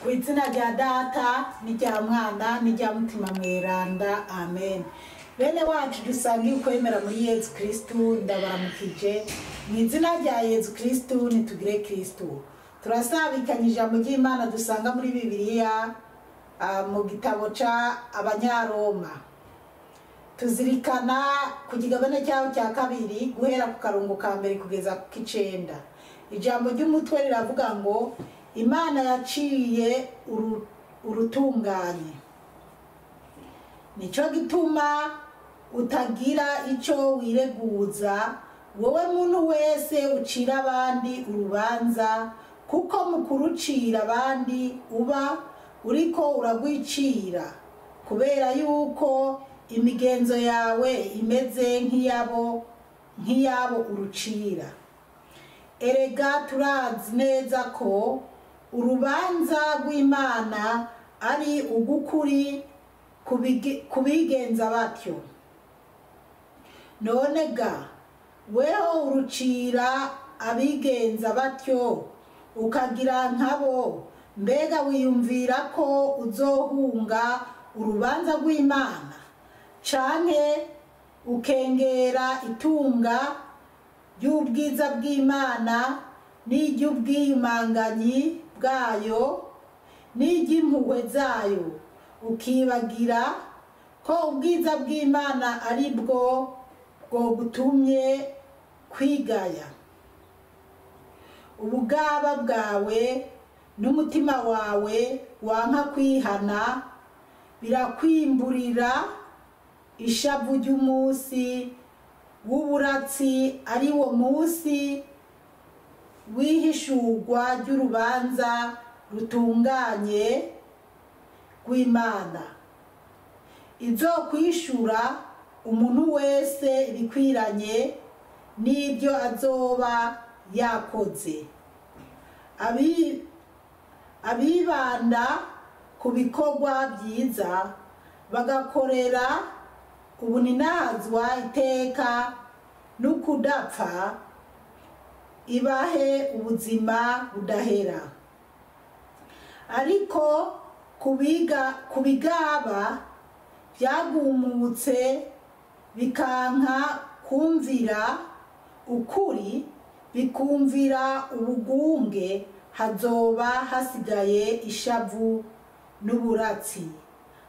Kw'izina rya data n'irya mwana n'irya mutima mweranda amen. Bene wacu dusangiye ukwemera muri Yesu Kristu ndabaramukije mu izina rya Yesu Kristu nitugire Kristu. Turasabikanye ijambo ry'Imana dusanga muri Bibliya mu gitabo ca abanyaroma. Tuzirikana ku kigabane cyaho cya kabiri guhera ku karongo ka mbere kugeza ku k'icenda. Ijambo ry'umutwe riravuga ngo Imana yaciye urutunganye. Nico gituma utagira ico wireguza, wowe muntu wese ucira abandi urubanza, kuko mu kurucira abandi uba uriko urarwicira, kubera yuko imigenzo yawe imeze nk'iyabo urucira. Erega turazi neza ko urubanza rw'Imana ari ugukuri kubigenza batyo. None ga weho urucira abigenza batyo ukagira nkabo, mbega wiyumvira ko uzohunga urubanza rw'Imana, canke ukengera itunga ry'ubwiza bw'Imana n'iry'ubwiyumanganyi bwayo n'iry'impuhwe zayo, ukibagira ko ubwiza bw'Imana ari bwo gutumye kwigaya. Ubugaba bwawe n'umutima wawe wanka kwihana birakwimburira ishavu ry'umunsi w'uburatsi, ari wo munsi wihishurwa ry'urubanza rutunganye rw'Imana, izokwishura umuntu wese ibikwiranye n'ibyo azoba yakoze. Abibanda ku bikorwa byiza bagakorera ubuninazwa iteka n'ukudapfa, ibahe ubuzima budahera. Ariko kubigaba byagumutse bikanka kumvira ukuri, bikumvira ubugunge, hazoba hasigaye ishavu n'uburatsi,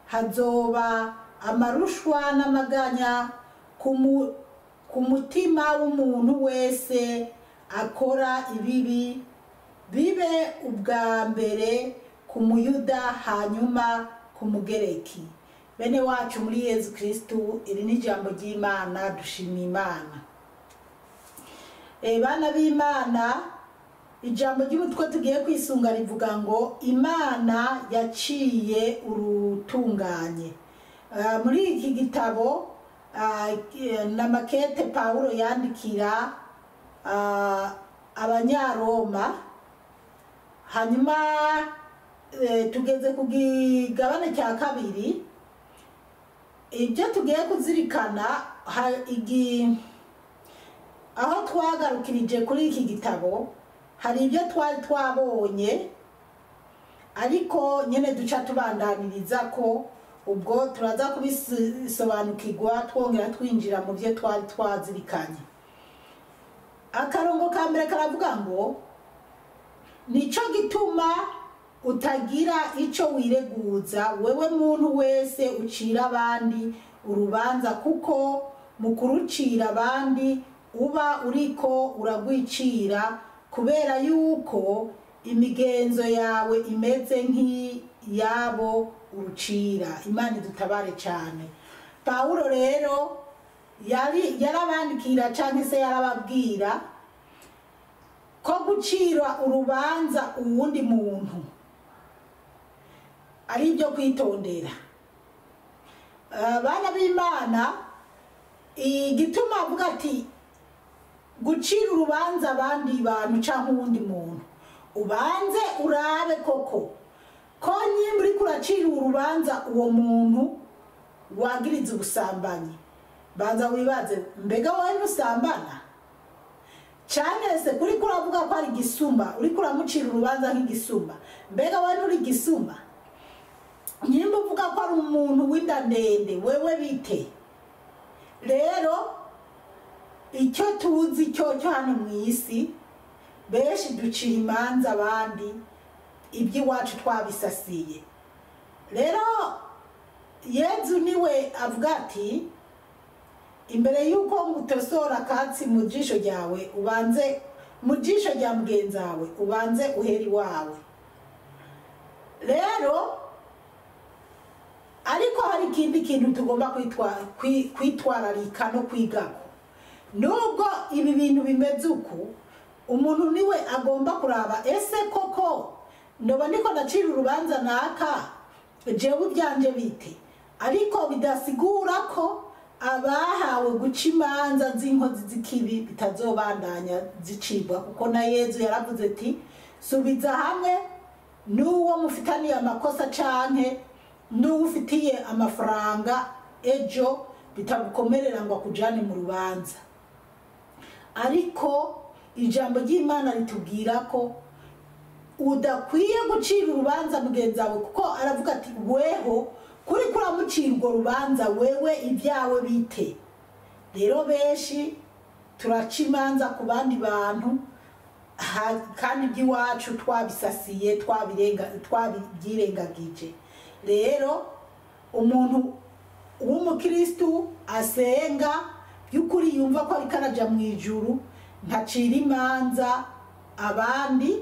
hazoba amarushwa n'amaganya ku mutima w'umuntu wese akora ibibi, bibe ubwa mbere ku muyuda hanyuma ku mugereki. Bene wacu muri Yesu Kristu, iri ni ijambo ry'Imana, dushima Imana. Bana b'Imana, ijambo ry'umutwe tugiye kwisunga rivuga ngo Imana yaciye urutunganye. Muri iki gitabo na makete Paulo yandikira abanyaroma, hanyuma tugeze ku kigabane cya kabiri. Ibyo tugiye kuzirikana aho twagarukirije kuri iki gitabo, hari ibyo twari twabonye, ariko nyene duca tubandaniriza ko ubwo turaza kubisobanukirwa twongera twinjira mu byo twari twazirikanye. Akarongo ka mbere karavuga ngo nico gituma utagira ico wireguza, wewe muntu wese ucira abandi urubanza, kuko mu kurucira abandi uba uriko urarwicira, kubera yuko imigenzo yawe imeze nk'iyabo urucira. Imana idutabare cyane. Paulo rero yarabandikira canke se yarababwira ko gucira urubanza uwundi muntu ari ibyo kwitondera. Bana b'Imana, igituma avuga ati gucira urubanza abandi bantu canke uwundi muntu, ubanze urabe koko ko nyimba uriko uracira urubanza uwo muntu wagiriza ubusambanyi. Banza wibaze, mbega wowe ntusambana? cyane se kuri kuravuga ko ari gisuma uri kuramucira urubanza nk'igisuma mbega we nturi gisuma nyimba uvuga ko ari umuntu w'inda ndende wewe bite rero icyo tuzi cyo hano mu isi benshi ducira imanza abandi iby'iwacu twabisasiye rero Yezu niwe avuga ati imbere yuko ngutosora katsi mu jisho ryawe ubanze mu jisho rya mugenzi wawe ubanze uheri wawe rero ariko hari ikindi kintu tugomba kwitwararika no kwigako nubwo ibi bintu bimeze uko umuntu niwe agomba kuraba ese koko ndoba ndiko ndacira urubanza naka jewe ibyanje bite ariko bidasigura ko abahawe guca imanza z'inkozi z'ikibi bitazobandanya zicibwa kuko na Yezu yaravuze ati subiza hamwe n'uwo mufitaniye amakosa canke n'uwo ufitiye amafaranga ejo bitagukomerera ngo akujane mu rubanza ariko ijambo ry'Imana ritubwira ko udakwiye gucira urubanza mugenzi wawe kuko aravuga ati weho kuri kuramucira urwo rubanza wewe ibyawe bite rero benshi turaca imanza ku bandi bantu kandi iby'iwacu twabisasiye twabyirengagije rero umuntu w'umukristu asenga by'ukuri yumva ko ariko araja mu ijuru ntacira imanza abandi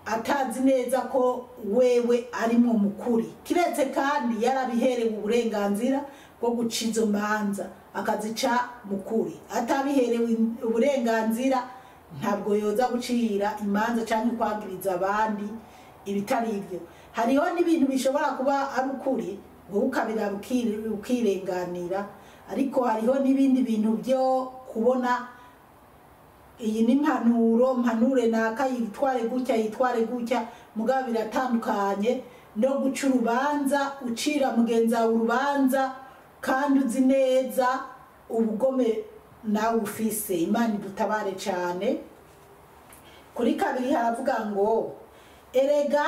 atazi neza ko wewe ari mu mukuri kiretse kandi yarabiherewe uburenganzira bwo guca izo manza akazica mukuri atabiherewe uburenganzira ntabwo yoza gucira imanza cyangwa kwagiriza abandi ibitari ibyo hariho n'ibintu bishobora kuba ari ukuri wowe ukabira ukirenganira ariko hariho n'ibindi bintu byo kubona iyi ni mpanure naka yitware gutya mugabo biratandukanye no guca urubanza ucira mugenzi wawe urubanza kandi uzi neza ubugome nawe ufise Imana idutabare cyane kuri kabiri haravuga ngo erega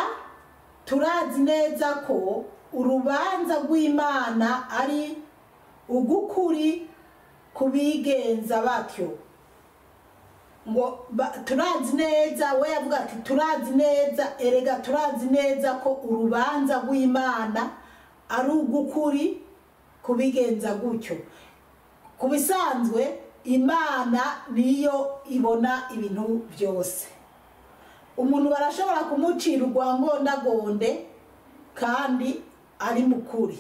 turazi neza ko urubanza rw'Imana ari ugukuri kubigenza batyo ngo turazi neza we yavuga ati turazi neza erega turazi neza ko urubanza rw'Imana ari ugukuri kubigenza gutyo kubisanzwe Imana niyo ibona ibintu byose umuntu barashobora kumucira urwangondagonde kandi ari mukuri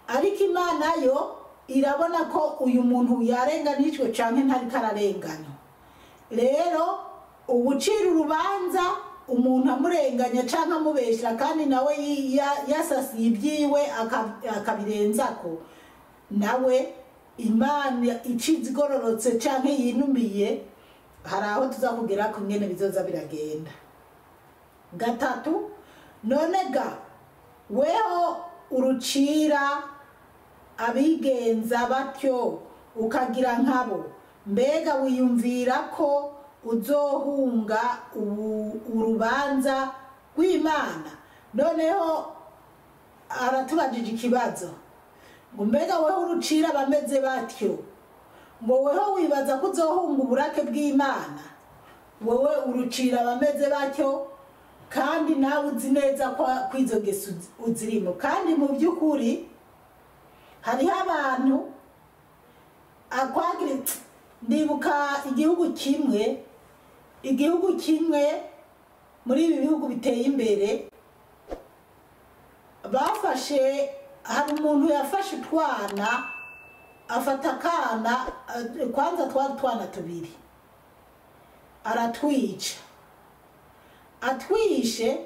ariko Imana yo irabona ko uyu muntu yarenganijwe cyane ntari kararengana rero ubucira urubanza umuntu amurenganya cyangwa amubeshya kandi nawe yasasiye ibyiwe akabirenza ko nawe Imana icize igororotse cyangwa yinumiye hari aho tuzakugera ko ngene bizoza biragenda gatatu none ga weho urucira abigenza batyo ukagira nkabo mbega wiyumvira ko uzohunga urubanza rw'Imana noneho aratubajije ikibazo ngo mbega weho urucira bameze batyo ngo weho wibaza ko uzohunga uburake bw'Imana wowe urucira bameze batyo kandi nawe uzi neza ko izo ngeso uzirimo kandi mu by'ukuri hariho abantu akwagira ndibuka igihugu kimwe muri ibi bihugu biteye imbere bafashe hari umuntu yafashe utwana afata akana kwanza twari twana tubiri aratwica atwishe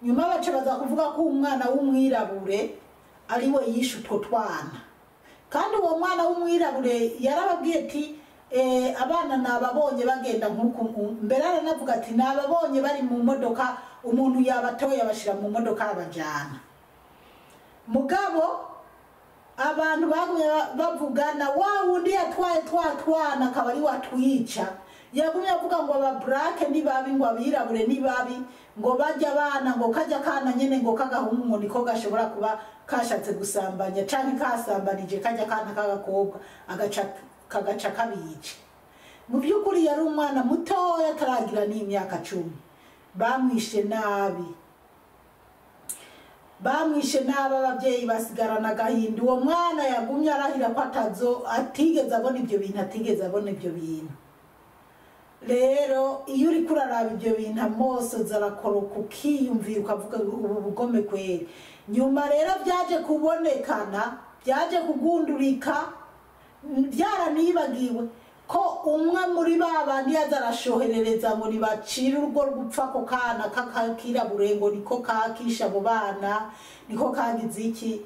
nyuma baca baza kuvuga ko umwana w'umwirabure ari we yishe utwo twana kandi uwo mwana w'umwirabure yarababwiye ati abana nababonye bagenda nk'uko mbere aranavuga ati nababonye bari mu modoka umuntu yabatoye abashira mu modoka abajana mugabo abantu bagumye bavugana wa wundi yatwaye twana akaba ari watwica yagumye avuga ngo aba black ni babi ngo abirabure ni babi ngo bajya abana ngo kajya kana nyene ngo kagahungu ngo niko gashobora kuba kashatse gusambanya canke kasambanije kajya kana kagakobwa kagaca kabica. Mu by'ukuri yari umwana mutoya ataragira n'imyaka 10. Bamwishe nabi ababyeyi basigarana agahinda. Uwo mwana yagumye arahira ko atigeze abona ibyo bintu. Rero iyo uri kuraraba ibyo bintu amoso zarakoroka ukiyumvira ukavuga ubu bugome kweri. Nyuma rero byaje kubonekana, byaje kugundurika, byaranibagiwe ko umwe muri babandi yazarashoherereza ngo nibacire urwo rupfa ko kana kakirabure ngo niko kakisha abo bana, niko kagize iki,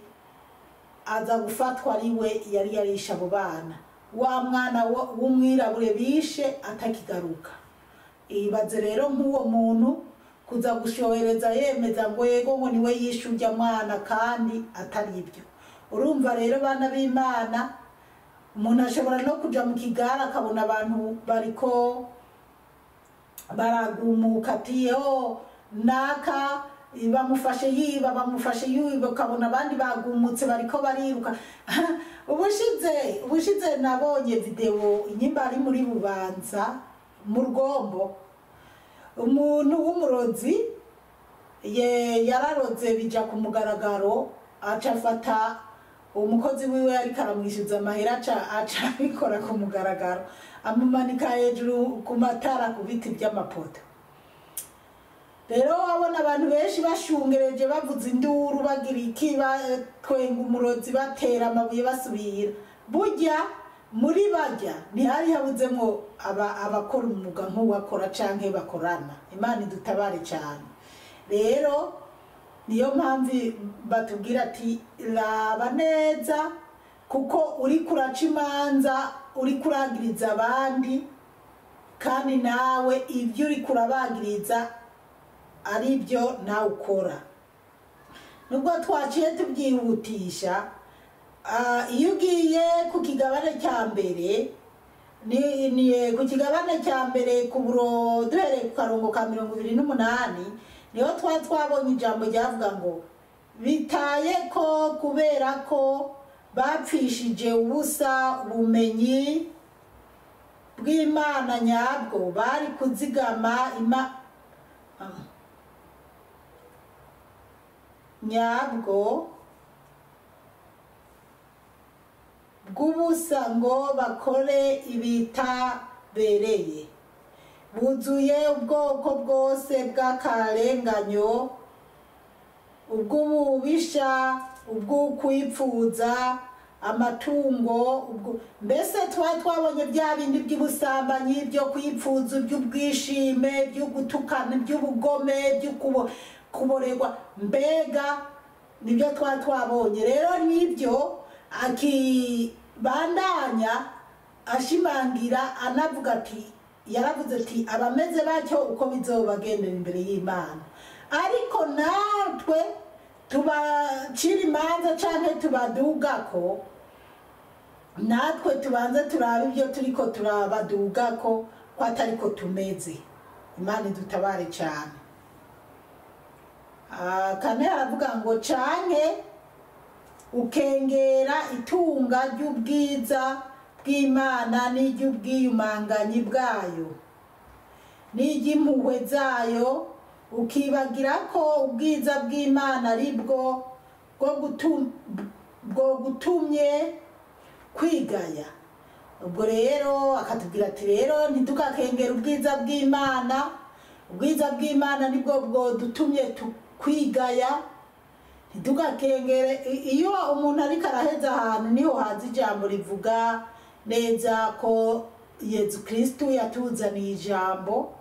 aza gufatwa ariwe yari yarisha abo bana. Wa mwana w'umwirabure bishe atakigaruka. Ibaze rero nk'uwo muntu kuza gushohereza yemeza ngo yego ngo niwe yishujya mwana kandi atari ibyo. Urumva rero bana b'Imana, umuntu ashobora no kuja mu kigara akabona abantu bariko baragumuka ati naka bamufashe yiba ukabona abandi bagumutse bariko bariruka. ubushize nabonye video inyimba ari muri Bubanza mu Rugombo, umuntu w'umurozi yararoze bija ku mugaragaro, acafata umukozi wiwe ariko aramwishyuza amahera aca bikora ku mugaragaro, amumanika hejuru ku matara ku biti by'amapoto. Rero abona abantu benshi bashungereje bavuza induru bagira iki, batwenga umurozi batera amabuye basubira. Burya muri bajya ntihari habuzemo abakora umwuga nk'uwakora canke bakorana. Imana idutabare cyane. Rero niyo mpamvu batubwira ati raba neza, kuko uri kuraca imanza, uri kuragiriza abandi, kandi nawe ibyo uri kurabagiriza ari byo nawe ukora. Nubwo twaciye tubyihutisha, iyo ugiye ku kigabane cya mbere, ku kigabane cya mbere ku buro duhereye ku karongo ka 28, niho twabonye ijambo ryavuga ngo bitaye ko kubera ko bapfishije ubusa ubumenyi bw'Imana nyabwo, bari kuzigama nyabwo bw'ubusa ngo bakore ibitabereye, buzuye ubwoko bwose bw'akarenganyo, ubw'ububisha, ubw'ukwipfuza amatungo, mbese twabonye bya bindi by'ubusambanyi, byo kwipfuza, by'ubwishime, byo gutukana, by'ubugome, byo kuborerwa, mbega nibyo twabonye. Rero nibyo akibandanya ashimangira anavuga ati, yaravuze ati abameze batyo uko bizobagendera imbere y'Imana. Ariko natwe tubacira imanza canke tubadugako, natwe tubanze turabe ibyo turiko turabadugako ko atariko tumeze. Imana idutabare cyane. Kane aravuga ngo canke ukengera itunga ry'ubwiza bw'Imana n'iry'ubwiyumanganyi bwayo n'iry'impuhwe zayo, ukibagira ko ubwiza bw'Imana ari bwo gutumye kwigaya. Ubwo rero akatubwira ati rero ntidukakengera ubwiza bw'Imana. Ubwiza bw'Imana nibwo dutumye kwigaya, ntidukakengere. Iyo umuntu ariko araheza ahantu niho haza ijambo rivuga neza ko Yesu Kristo yatuzaniye ijambo,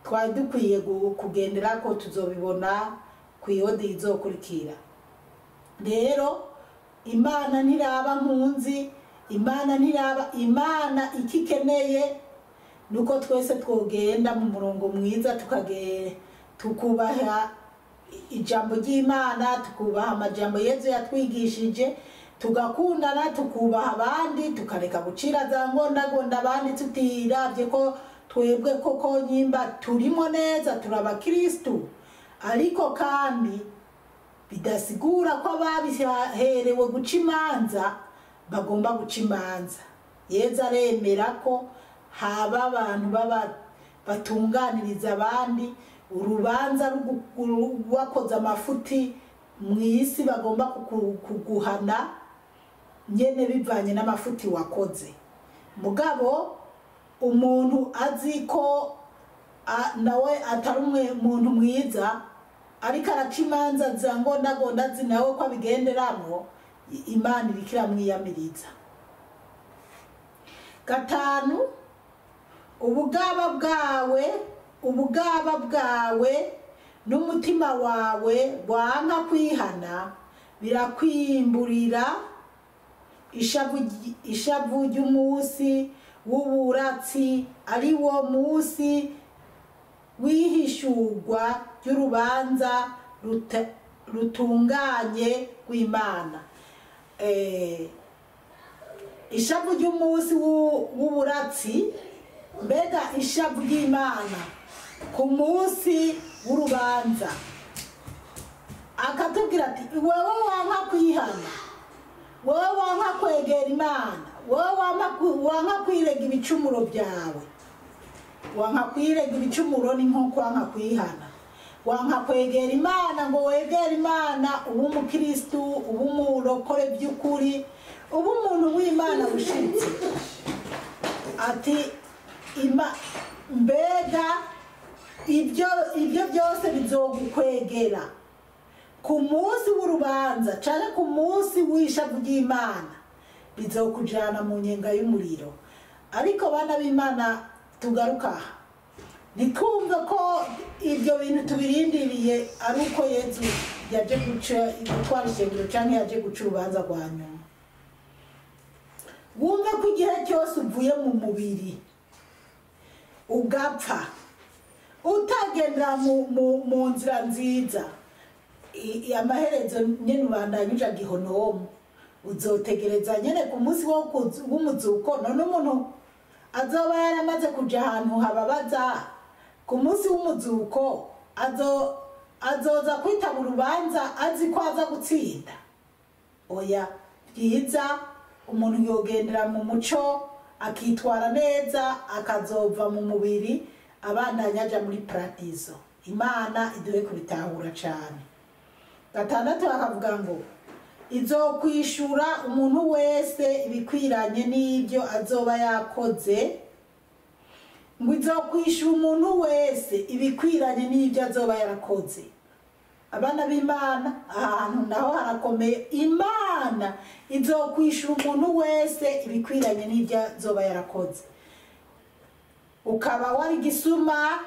twari dukwiye kugendera ko tuzobibona ku yodi izokurikira. Rero Imana ntiraba nkunzi, Imana ikikeneye nuko twese twogenda mu murongo mwiza, tukubaha ijambo ry'Imana, tukubaha amajambo Yesu yatwigishije, tugakundana tukubaha abandi tukareka gucira za ngondagonda abandi tutiravye ko twebwe koko nyimba turimo neza turabakristu, ariko kandi bidasigura ko ababiherewe guca imanza bagomba guca imanza. Yezu aremera ko haba abantu batunganiriza abandi, urubanza rwakoze amafuti mw'isi bagomba kuguhana nyene bivanye n'amafuti wakoze. Mugabo umuntu azi ko nawe atari umuntu mwiza ariko araca imanza za ngondagonda azi nawe ko abigenderamwo, Imana iriko iramwiyamiriza. 5, ubugaba bwawe n'umutima wawe wanka kwihana birakwimburira ishavu ry'umunsi w'uburatsi, ari wo munsi wihishurwa ry'urubanza rutunganye rw'Imana. Ishavu ry'umunsi w'uburatsi, mbega ishavu ry'Imana ku munsi w'urubanza, akatubwira ati wewe wanka kwihana, wewe wanka kwegera Imana, wewe wanka kwirega ibicumuro byawe. Wanka kwirega ibicumuro ni nko kwanka kwihana. Wanka kwegera Imana ngo wegere Imana ubu umukristu, ubu umurokore by'ukuri, ubu umuntu w'Imana bushitse. Ati mbega ibyo byose bizogukwegera ku munsi w'urubanza cyane ku munsi w'ishavu ry'Imana, bizokujana mu nyenga y'umuriro. Ariko bana b'Imana tugaruka ntikumve ko ibyo bintu tubirindiriye ari uko Yezu yaje gutwara ishengero cyangwa yaje guca urubanza rwa nyuma. Wumve ko igihe cyose uvuye mu mubiri ugapfa utagendera mu nzira nziza, amaherezo nyene ubandanya uja gihonomo, uzotegereza nyene ku munsi w'umuzuko. None umuntu azoba yaramaze kuja ahantu hababaza, ku munsi w'umuzuko azoza kwitaba urubanza azi ko aza gutsinda? Oya, byiza umuntu yogendera mu muco akitwara neza, akazova mu mubiri abandanya aja muri paradizo. Imana iduhe kubitahura cyane. 6 akavuga ngo izokwishura umuntu wese ibikwiranye n'ibyo azoba yakoze, ngo izokwishura umuntu wese ibikwiranye n'ibyo azoba yarakoze. Abana b'Imana ahantu naho harakomeye. Imana izokwishura umuntu wese ibikwiranye n'ibyo azoba yarakoze. Ukaba wari gisuma,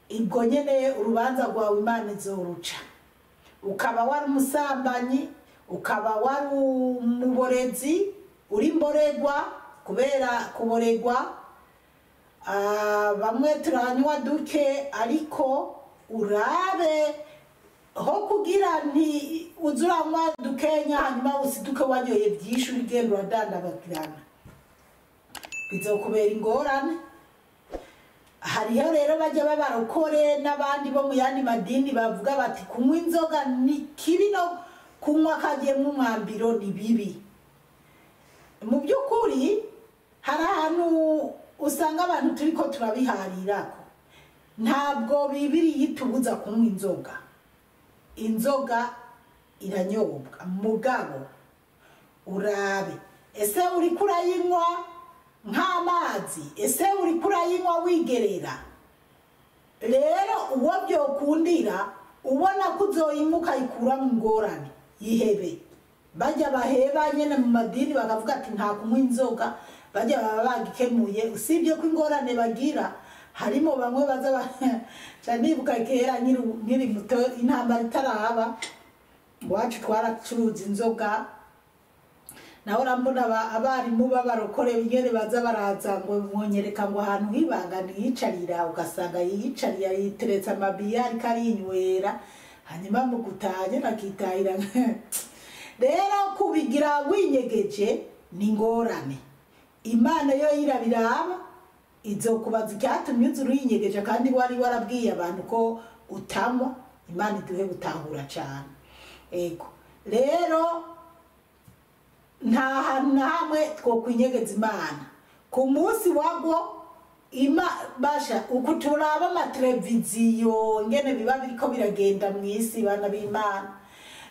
ibwo nyene urubanza rwawe Imana izoruca. Ukaba wari umusambanyi, ukaba wari umuborezi, uri mboregwa, kubera kuboregwa bamwe turanywa duke, ariko urabe ho kugira nti uzuranywa dukenya hanyuma usiduke wanyoye byinshi urigenda uradandabagirana, bizokubera ingorane. Hariho rero bajya babarokore n'abandi bo mu yandi madini bavuga bati kunywa inzoga ni kibi, no kunywa kagiyemo umwambiro ni bibi. Mu by'ukuri hari ahantu usanga abantu turiko turabiharirako. Ntabwo Bibiliya itubuza kunywa inzoga. Inzoga iranyobwa, mugabo urabe ese uri kurayinywa nk'amazi, ese uri kurayinywa wigerera. Rero uwo byokundira ubona ko uzoyimuka ikura mu ngorane yihebe. Bajya baheba nyene mu madini bakavuga ati nta kunywa inzoga, bajya baba bagikemuye. Usibye ko ingorane bagira harimo bamwe baza nibuka kera nkiri muto, intambara itaraba, wacu twaracuruza inzoga. Naho urambona abarimu b'abarokore bigere baza baraza ngo mwonyereka ngo ahantu hibanga yicarira, ugasanga yiyicariye yiteretse amabiya ariko arinywera, hanyuma mu gutanya nakitahira rero kubigira winyegeje ni ngorane. Imana yo irabiraba izokubaza icyatumye uzi urinyegeje kandi wari warabwiye abantu ko utanywa. Imana iduhe gutahura cyane. Ego rero nta hantu na hamwe two kwinyegeza Imana ku munsi wabwo basha uko turaba amateleviziyo ngene biba biriko biragenda mw'isi bana b'Imana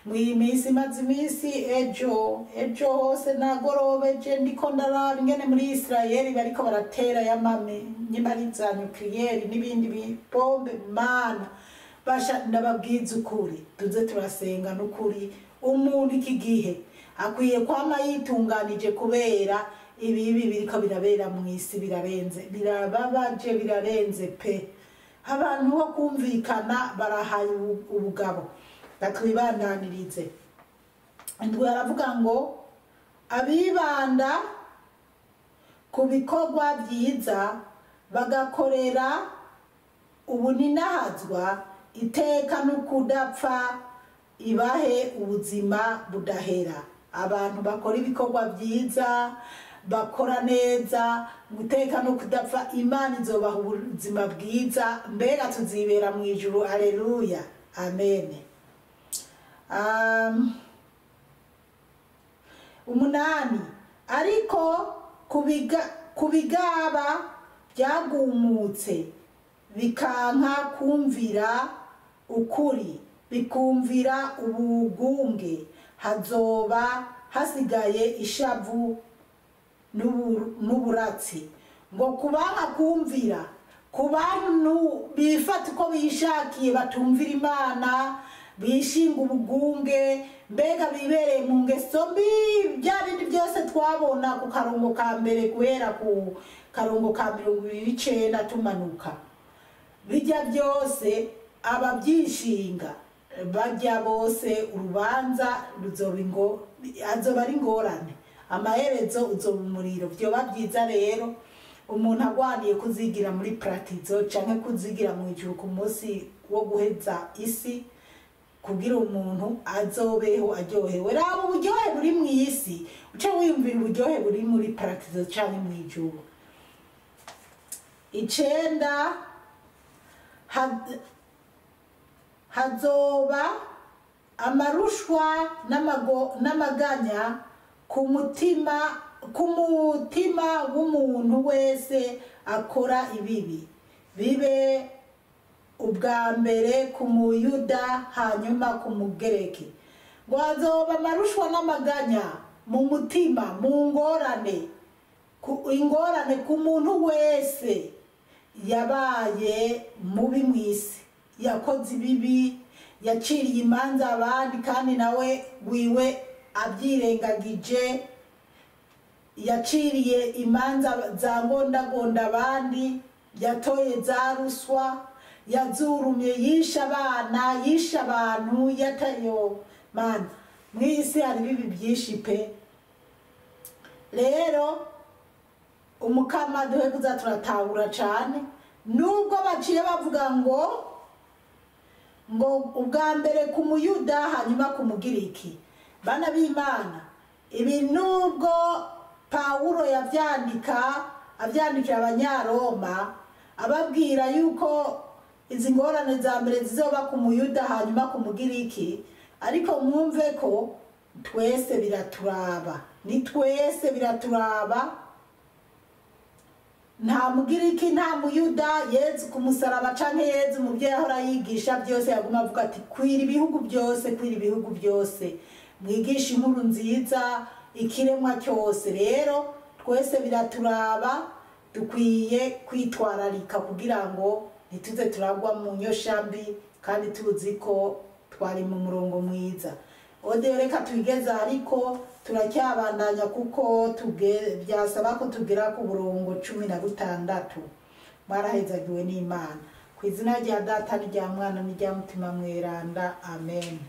mw'imisi maze imisi ejo hose nagorobeje ndiko ndaraba ingene muri Israeli bariko baratera yamame nyimariza nucleaire n'ibindi bipombe Mana basha ndababwiza ukuri tuze turasenga n'ukuri umuntu iki gihe akwiye kwama yitunganije kubera ibibi biriko birabera mw'isi birababaje birarenze pe. Abantu bo kumvikana barahaye ubugabo bakwibandanirize. Ndwe aravuga ngo abibanda ku bikorwa byiza bagakorera ubuninahazwa iteka no kudapfa ibahe ubuzima budahera. Abantu bakora ibikorwa byiza bakora neza guteka no kudapfa Imana izobaha ubuzima bwiza mbega tuzibera mu ijuru. Haleluya amen. Umunani ariko kubigaba byagumutse bikanka kumvira ukuri bikumvira ubugunge hazoba hasigaye ishavu n'uburatsi. Ngo kubanka kumvira ku bantu bifata uko bishakiye batumvira Imana bishinga ubugunge mbega bibereye mu ngeso mbi bya bindi byose twabona ku karongo ka mbere guhera ku karongo ka 29 tumanuka. Bijya byose ababyishinga bajya bose urubanza azoba ari ngorane amaherezo uzoba umuriro. Byoba byiza rero umuntu agwaniye kuzigira muri pratizo canke kuzigira mu ijuru ku munsi wo guheza isi kugira umuntu azobeho aryohewe. Raba uburyohe buri mu isi uce wiyumvira uburyohe buri muri pratizo canke mu ijuru. 9 hazoba amarushwa n'amaganya ku mutima w'umuntu wese akora ibibi, bibe ubwa mbere ku muyuda hanyuma ku mugereki. Ngo hazoba amarushwa n'amaganya mu mutima mu ingorane ku muntu wese yabaye mubi mw'isi, yakoze ibibi, yaciriye imanza abandi kandi nawe wiwe abyirengagije, yaciriye imanza za ngondagonda abandi, yatoye za ruswa, yazurumye, yishe abana, yishe abantu, yatayo mana mw'isi hari bibi byinshi pe. Rero umukama duhe kuza turatahura cyane nubwo baciye bavuga ngo ubwa mbere ku muyuda hanyuma ku mugiriki. Bana b'Imana, ibi nubwo Pawulo abyandikira abanyaroma ababwira yuko izi ngorane za mbere zizoba ku muyuda hanyuma ku mugiriki, ariko mwumve ko twese biraturaba, ni twese biraturaba. Nta mugiriki nta muyuda, Yezu ku musaraba canke Yezu umuvyeyi ahora yigisha byose yaguma avuga ati kwira ibihugu byose mwigisha inkuru nziza ikiremwa cyose. Rero twese biraturaba, dukwiye kwitwararika kugira ngo ntituze turagwa mu nyoshambi kandi tuzi ko twari mu murongo mwiza. Ode reka twigeza ariko turacyabandanya kuko byasaba ko tugera ku burongo 16. Mwarahezagiwe n'Imana. Ku izina rya Data n'irya Mwana n'irya Mutima Mweranda. Amen.